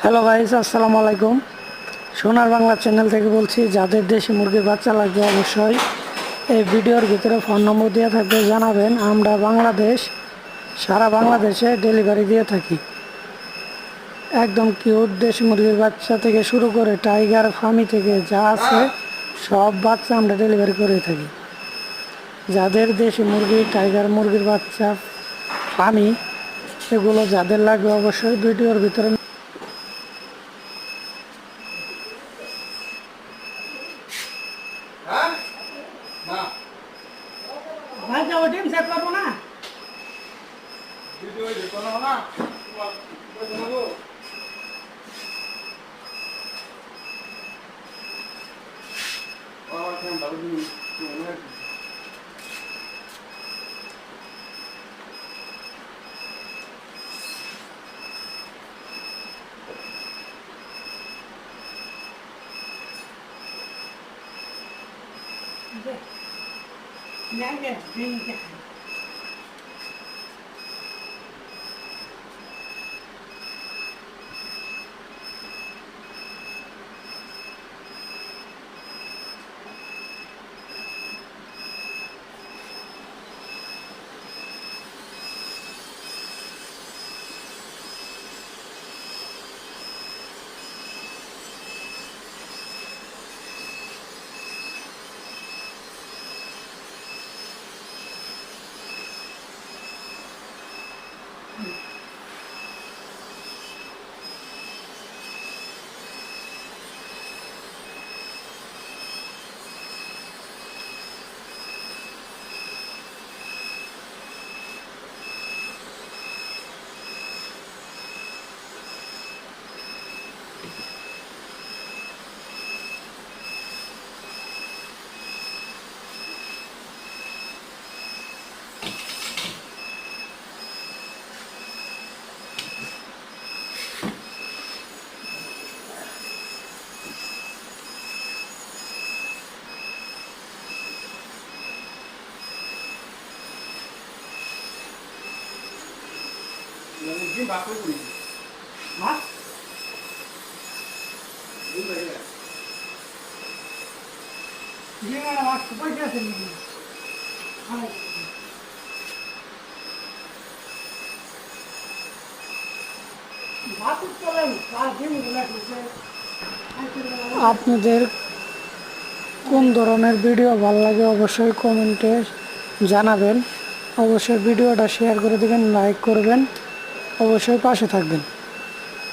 Hello guys, আসসালামু আলাইকুম। সোনার বাংলা চ্যানেল থেকে বলছি। যাদের দেশি মুরগির বাচ্চা লাগবে অবশ্যই এই ভিডিওর ভিতরে ফোন নম্বর দেওয়া থাকবে, জানাবেন। আমরা সারা বাংলাদেশে ডেলিভারি দিয়ে থাকি। একদম কিউট দেশি মুরগির বাচ্চা থেকে শুরু করে টাইগার ফার্মি থেকে যা আছে সব বাচ্চা আমরা ডেলিভারি করে থাকি। যাদের দেশি মুরগি, টাইগার মুরগির বাচ্চা, ফার্মি এগুলো যাদের লাগবে অবশ্যই ভিডিওর ভিতরে ভাই যাবো, ডিম সেট করবো না। আপনাদের কোন ধরনের ভিডিও ভালো লাগে অবশ্যই কমেন্টে জানাবেন। অবশ্যই ভিডিওটা শেয়ার করে দেবেন, লাইক করবেন, অবশ্যই পাশে থাকবেন।